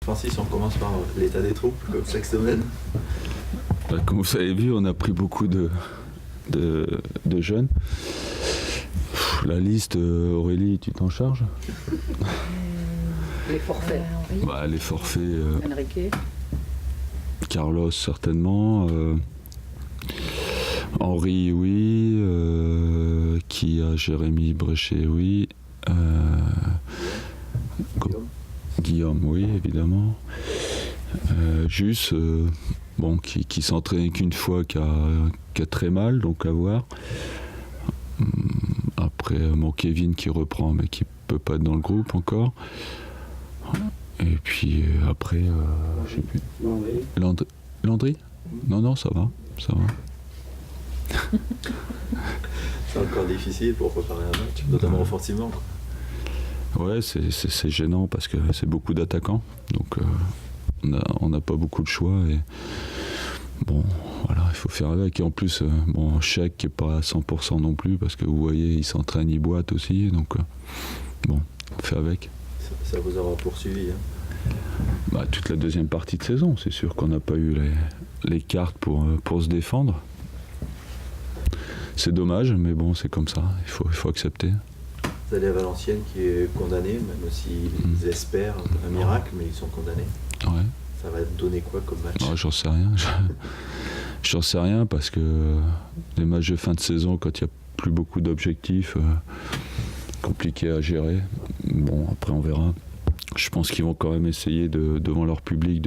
Francis, on commence par l'état des troupes, comme chaque semaine. Comme vous avez vu, on a pris beaucoup de jeunes. La liste, Aurélie, tu t'en charges? Les forfaits. Les forfaits. Enrique. Carlos, certainement. Henri, oui. Qui a Jérémy Bréchet, oui. Guillaume, oui, évidemment. Juste, qui s'entraîne qu'une fois, qui a très mal, donc à voir. Après, Kevin qui reprend, mais qui peut pas être dans le groupe encore. Et puis après, je sais plus. Landry? Non, ça va. C'est encore difficile pour préparer un match, notamment offensivement. Ouais, c'est gênant parce que c'est beaucoup d'attaquants, donc on n'a pas beaucoup de choix et voilà, il faut faire avec. Et en plus, Chèque qui n'est pas à 100% non plus parce que vous voyez, il s'entraîne, il boite aussi, donc on fait avec. Ça vous aura poursuivi, hein? Toute la deuxième partie de saison, c'est sûr qu'on n'a pas eu les cartes pour se défendre. C'est dommage, mais c'est comme ça, il faut accepter. Vous allez à Valenciennes qui est condamné, même s'ils espèrent un miracle, mais ils sont condamnés. Ouais. Ça va donner quoi comme match? J'en sais rien. J'en sais rien parce que les matchs de fin de saison, quand il n'y a plus beaucoup d'objectifs, compliqué à gérer. Après on verra. Je pense qu'ils vont quand même essayer devant leur public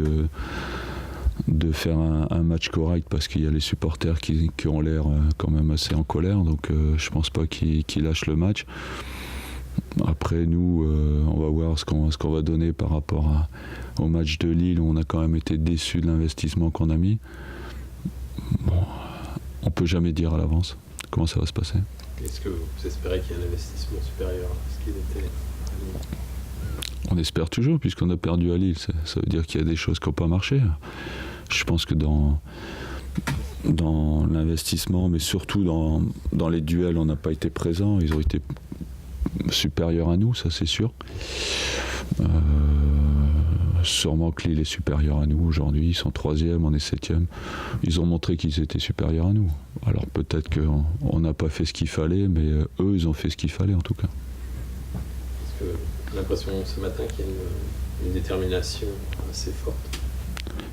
de faire un match correct parce qu'il y a les supporters qui ont l'air quand même assez en colère, donc je pense pas qu'ils lâchent le match. Après nous, on va voir ce qu'on va donner par rapport au match de Lille où on a quand même été déçus de l'investissement qu'on a mis. On peut jamais dire à l'avance comment ça va se passer. Est-ce que vous espérez qu'il y ait un investissement supérieur à ce qu'il était à Lille? On espère toujours, puisqu'on a perdu à Lille. Ça veut dire qu'il y a des choses qui n'ont pas marché. Je pense que dans l'investissement, mais surtout dans les duels, on n'a pas été présents. Ils ont été supérieurs à nous, ça c'est sûr. Sûrement que Lille est supérieur à nous aujourd'hui. Ils sont 3e, on est 7e. Ils ont montré qu'ils étaient supérieurs à nous. Alors peut-être qu'on n'a pas fait ce qu'il fallait, mais eux, ils ont fait ce qu'il fallait en tout cas. Parce que j'ai l'impression ce matin qu'il y a une détermination assez forte.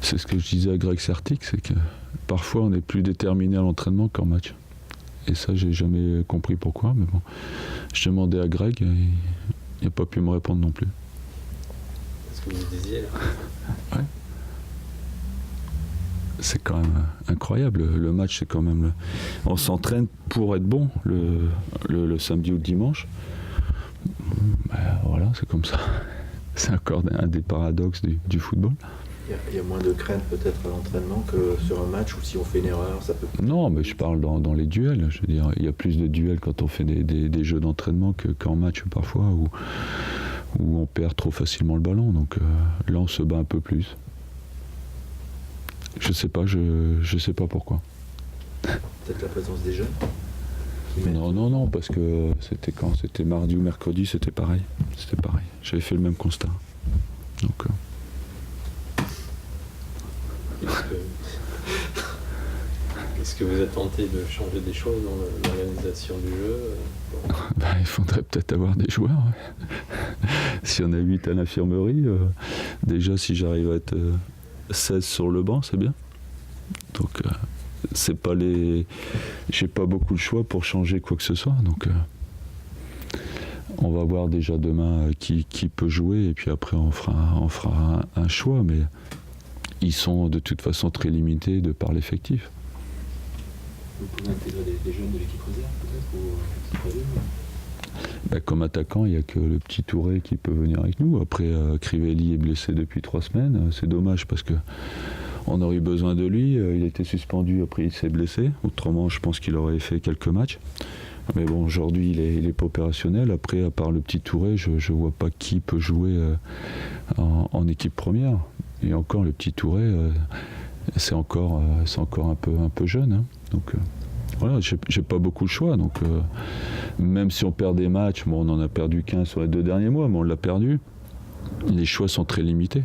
C'est ce que je disais à Greg Sertic, c'est que parfois on est plus déterminé à l'entraînement qu'en match. Et ça, j'ai jamais compris pourquoi, mais je demandais à Greg, il n'a pas pu me répondre non plus. C'est ce que vous disiez là. Ouais. C'est quand même incroyable, le match, c'est quand même... On s'entraîne pour être bon le samedi ou le dimanche. Voilà, c'est comme ça. C'est encore un des paradoxes du football. Il y a moins de crainte peut-être à l'entraînement que sur un match où si on fait une erreur, ça peut... Non, mais je parle dans les duels. Je veux dire, il y a plus de duels quand on fait des jeux d'entraînement qu'en match parfois où on perd trop facilement le ballon. Donc là, on se bat un peu plus. Je sais pas pourquoi. Peut-être la présence des jeunes? Non, parce que c'était mardi ou mercredi, c'était pareil. J'avais fait le même constat. Donc... Est-ce que vous êtes tenté de changer des choses dans l'organisation du jeu? Il faudrait peut-être avoir des joueurs. Ouais. Si on a 8 à l'infirmerie, déjà si j'arrive à être 16 sur le banc, c'est bien. Donc j'ai pas beaucoup de choix pour changer quoi que ce soit. Donc on va voir déjà demain qui peut jouer et puis après on fera un choix, mais ils sont de toute façon très limités de par l'effectif. Vous pouvez intégrer des jeunes de l'équipe réserve peut-être ou... Comme attaquant, il n'y a que le petit Touré qui peut venir avec nous. Après, Crivelli est blessé depuis 3 semaines. C'est dommage parce qu'on aurait eu besoin de lui. Il était suspendu, après il s'est blessé. Autrement, je pense qu'il aurait fait quelques matchs. Mais aujourd'hui, il est pas opérationnel. Après, à part le petit Touré, je ne vois pas qui peut jouer en équipe première. Et encore, le petit Touré, c'est encore un peu jeune. Hein. Donc voilà, j'ai pas beaucoup de choix. Donc même si on perd des matchs, on en a perdu qu'un sur les 2 derniers mois, mais on l'a perdu. Les choix sont très limités.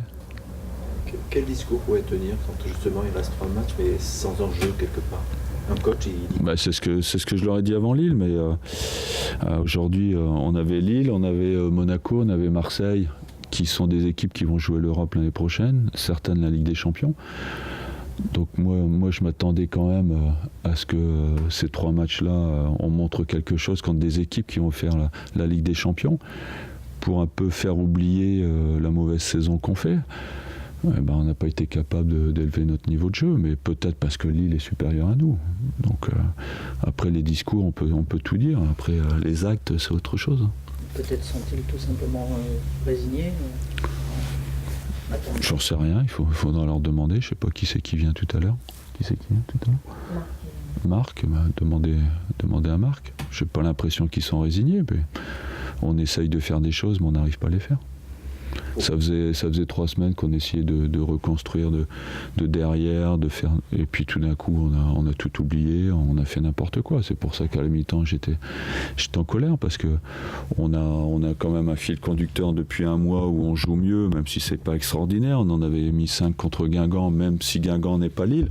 Quel discours pourrait tenir quand justement il reste 3 matchs mais sans enjeu quelque part? Un coach, il dit... C'est ce que je leur ai dit avant Lille, mais aujourd'hui on avait Lille, on avait Monaco, on avait Marseille, qui sont des équipes qui vont jouer l'Europe l'année prochaine, certaines la Ligue des Champions. Donc moi je m'attendais quand même à ce que ces 3 matchs-là, on montre quelque chose contre des équipes qui vont faire la Ligue des Champions, pour un peu faire oublier la mauvaise saison qu'on fait. On n'a pas été capable d'élever notre niveau de jeu, mais peut-être parce que Lille est supérieur à nous. Donc après les discours, on peut tout dire. Après les actes, c'est autre chose. Peut-être sont-ils tout simplement résignés? J'en sais rien, il faudra leur demander. Je sais pas qui c'est qui vient tout à l'heure. Marc, demandez à Marc. J'ai pas l'impression qu'ils sont résignés, mais on essaye de faire des choses, mais on n'arrive pas à les faire. Ça faisait 3 semaines qu'on essayait de reconstruire de derrière, de faire, et puis tout d'un coup on a tout oublié, on a fait n'importe quoi. C'est pour ça qu'à la mi-temps j'étais en colère, parce que on a quand même un fil conducteur depuis un mois où on joue mieux, même si c'est pas extraordinaire. On en avait mis 5 contre Guingamp, même si Guingamp n'est pas Lille.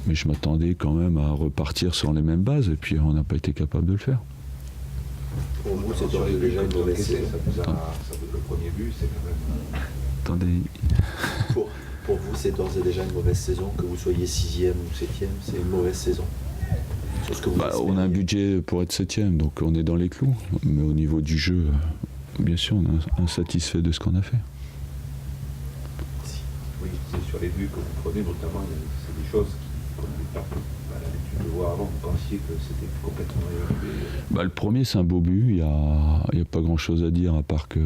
Mais je m'attendais quand même à repartir sur les mêmes bases, et puis on n'a pas été capable de le faire. Pour vous, c'est déjà une mauvaise saison. Le premier but, c'est quand même... Attendez. Pour vous, c'est d'ores et déjà une mauvaise saison, que vous soyez 6e ou 7e, c'est une mauvaise saison. Sur ce que vous on a un budget pour être 7e, donc on est dans les clous. Mais au niveau du jeu, bien sûr, on est insatisfait de ce qu'on a fait. Oui, c'est sur les buts que vous prenez, notamment, c'est des choses qu'on n'avait pas l'habitude de voir avant. Vous pensiez que c'était complètement évalué? Le premier, c'est un beau but. Il y a pas grand-chose à dire, à part que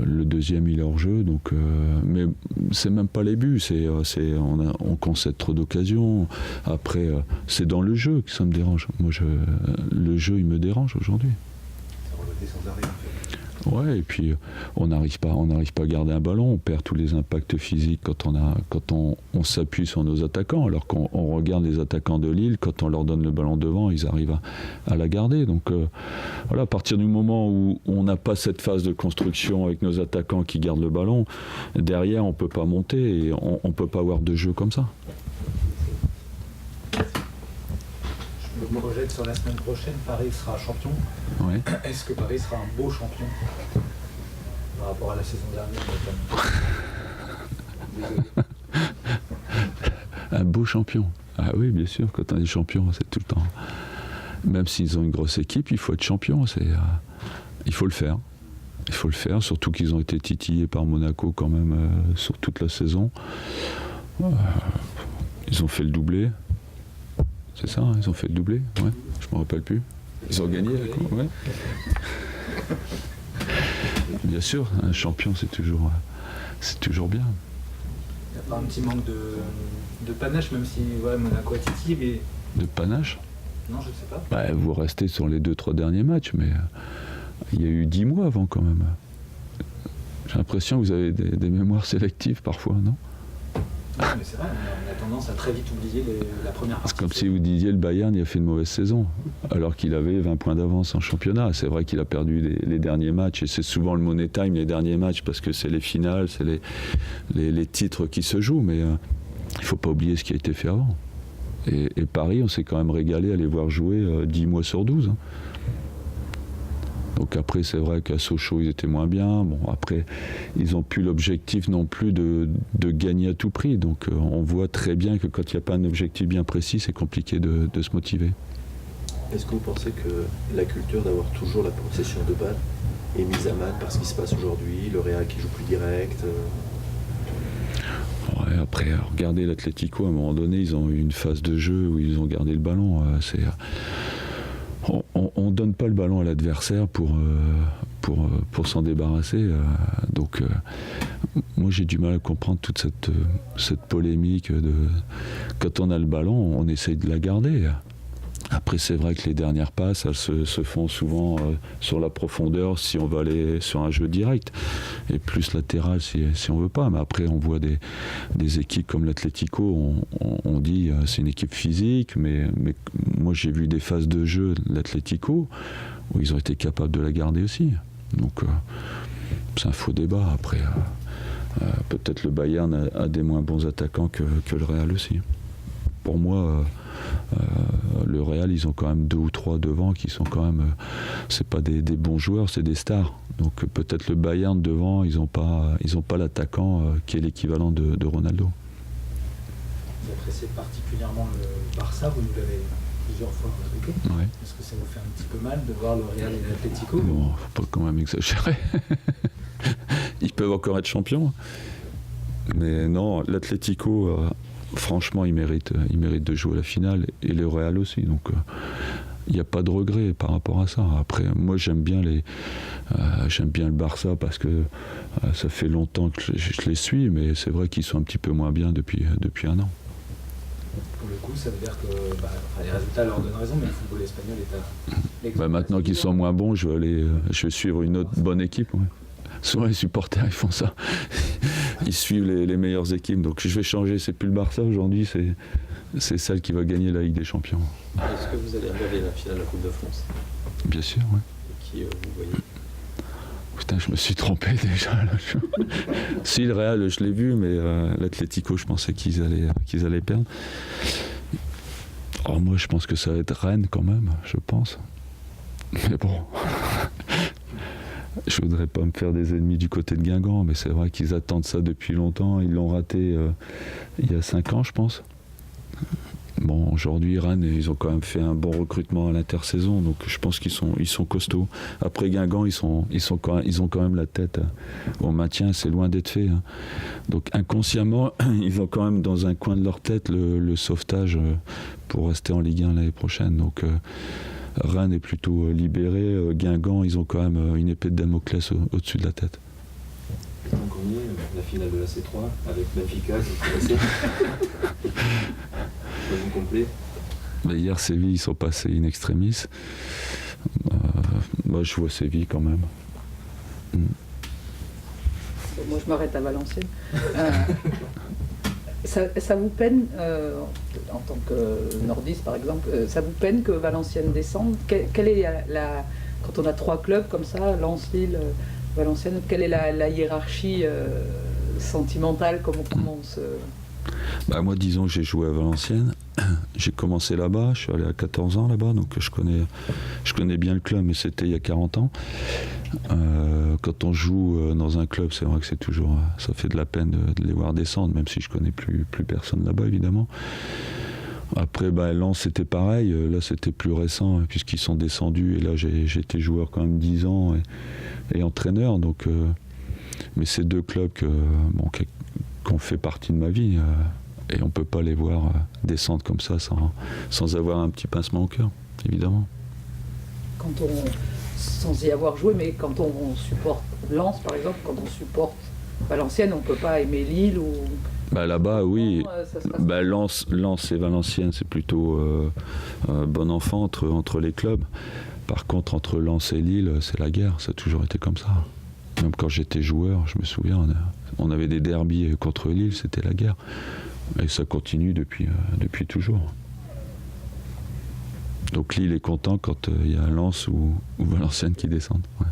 le deuxième, il est hors jeu. Donc, mais c'est même pas les buts. On concède trop d'occasions. Après, c'est dans le jeu que ça me dérange. Moi, le jeu, il me dérange aujourd'hui. Ça remontait sans arrêt, en fait. Ouais, et puis on n'arrive pas à garder un ballon, on perd tous les impacts physiques quand on s'appuie sur nos attaquants, alors qu'on regarde les attaquants de Lille, quand on leur donne le ballon devant, ils arrivent à la garder. Donc voilà, à partir du moment où on n'a pas cette phase de construction avec nos attaquants qui gardent le ballon, derrière on peut pas monter et on peut pas avoir de jeu comme ça. Je me projette sur la semaine prochaine, Paris sera champion. Ouais. Est-ce que Paris sera un beau champion par rapport à la saison dernière notamment? Un beau champion. Ah oui, bien sûr, quand on est champion, c'est tout le temps. Même s'ils ont une grosse équipe, il faut être champion. Il faut le faire. Il faut le faire, surtout qu'ils ont été titillés par Monaco quand même sur toute la saison. Ils ont fait le doublé. C'est ça, hein, ils ont fait le doublé, ouais. Je me rappelle plus. Ils ont gagné, ouais. Bien sûr, un champion, c'est toujours bien. Il n'y a pas un petit manque de panache, même si Monaco a titillé, mais... De panache? Non, je ne sais pas. Vous restez sur les 2-3 derniers matchs, mais il y a eu 10 mois avant quand même. J'ai l'impression que vous avez des mémoires sélectives parfois, non? Non, mais c'est vrai, on a tendance à très vite oublier la première partie. C'est comme si vous disiez le Bayern il a fait une mauvaise saison, alors qu'il avait 20 points d'avance en championnat. C'est vrai qu'il a perdu les derniers matchs, et c'est souvent le money time, les derniers matchs, parce que c'est les finales, c'est les titres qui se jouent, mais il ne faut pas oublier ce qui a été fait avant. Et Paris, on s'est quand même régalé à les voir jouer 10 mois sur 12. Hein. Donc après, c'est vrai qu'à Sochaux, ils étaient moins bien. Bon, après, ils n'ont plus l'objectif non plus de gagner à tout prix. Donc on voit très bien que quand il n'y a pas un objectif bien précis, c'est compliqué de se motiver. Est-ce que vous pensez que la culture d'avoir toujours la possession de balle est mise à mal par ce qui se passe aujourd'hui, le Real qui joue plus direct Ouais, après, regardez l'Atlético, à un moment donné, ils ont eu une phase de jeu où ils ont gardé le ballon. On ne donne pas le ballon à l'adversaire pour s'en débarrasser. Donc, moi, j'ai du mal à comprendre toute cette polémique de quand on a le ballon, on essaye de la garder. Après, c'est vrai que les dernières passes, elles se font souvent sur la profondeur si on va aller sur un jeu direct, et plus latéral si on veut pas. Mais après, on voit des équipes comme l'Atlético, on dit c'est une équipe physique, mais moi j'ai vu des phases de jeu de l'Atlético où ils ont été capables de la garder aussi. Donc c'est un faux débat. Après, peut-être le Bayern a des moins bons attaquants que le Real aussi. Pour moi, le Real, ils ont quand même 2 ou 3 devant qui sont quand même, c'est pas des bons joueurs, c'est des stars. Donc peut-être le Bayern devant, ils ont pas l'attaquant qui est l'équivalent de Ronaldo. Vous appréciez particulièrement le Barça, vous nous l'avez plusieurs fois évoqué. Ouais. Est-ce que ça vous fait un petit peu mal de voir le Real et l'Atlético? Bon, faut pas quand même exagérer. Ils peuvent encore être champions. Mais non, l'Atlético, franchement, il mérite de jouer la finale. Et le Real aussi. Donc, il n'y a pas de regret par rapport à ça. Après, moi, j'aime bien le Barça parce que ça fait longtemps que je les suis. Mais c'est vrai qu'ils sont un petit peu moins bien depuis un an. Pour le coup, ça veut dire que les résultats leur donnent raison, mais le football espagnol est à Maintenant qu'ils sont moins bons, je vais suivre une autre bonne équipe. Ouais. Souvent les supporters ils font ça. Ils suivent les meilleures équipes. Donc je vais changer, c'est plus le Barça aujourd'hui, c'est celle qui va gagner la Ligue des Champions. Est-ce que vous allez regarder la finale de la Coupe de France? Bien sûr, oui. Qui vous voyez? Putain, je me suis trompé déjà. Là. Si, le Real, je l'ai vu, mais l'Atlético, je pensais qu'ils allaient perdre. Oh, moi, je pense que ça va être Rennes quand même, je pense. Mais bon, je voudrais pas me faire des ennemis du côté de Guingamp, mais c'est vrai qu'ils attendent ça depuis longtemps. Ils l'ont raté il y a 5 ans, je pense. Bon, aujourd'hui, Rennes, ils ont quand même fait un bon recrutement à l'intersaison, donc je pense qu'ils sont costauds. Après Guingamp, ils ont quand même la tête au maintien, c'est loin d'être fait. Hein. Donc inconsciemment, ils ont quand même dans un coin de leur tête le sauvetage pour rester en Ligue 1 l'année prochaine. Donc Rennes est plutôt libéré. Guingamp, ils ont quand même une épée de Damoclès au-dessus de la tête. Donc on y est, la finale de la C3 avec Benfica qui s'est passé. Choisi complet. Hier, Séville, ils sont passés in extremis. Moi, je vois Séville quand même. Moi, je m'arrête à Valenciennes. Ça vous peine, en tant que nordiste par exemple, ça vous peine que Valenciennes descende? Quelle est quand on a 3 clubs comme ça, Lens, Lille, Valenciennes, quelle est la hiérarchie sentimentale? Comment on se... Moi, disons que j'ai joué à Valenciennes. J'ai commencé là-bas, je suis allé à 14 ans là-bas, donc je connais bien le club, mais c'était il y a 40 ans. Quand on joue dans un club, c'est vrai que c'est toujours, ça fait de la peine de les voir descendre, même si je connais plus personne là-bas, évidemment. Après, Lens, c'était pareil. Là, c'était plus récent, puisqu'ils sont descendus. Et là, j'ai été joueur quand même 10 ans et entraîneur. Donc, mais c'est 2 clubs qui ont fait partie de ma vie. Et on ne peut pas les voir descendre comme ça sans avoir un petit pincement au cœur, évidemment. Sans y avoir joué, mais quand on supporte Lens, par exemple, quand on supporte Valenciennes, on ne peut pas aimer Lille ou... Là-bas, oui. Lens et Valenciennes, c'est plutôt bon enfant entre les clubs. Par contre, entre Lens et Lille, c'est la guerre. Ça a toujours été comme ça. Même quand j'étais joueur, je me souviens, on avait des derbies contre Lille, c'était la guerre. Et ça continue depuis toujours. Donc Lille est content quand il y a Lens ou Valenciennes qui descendent. Ouais.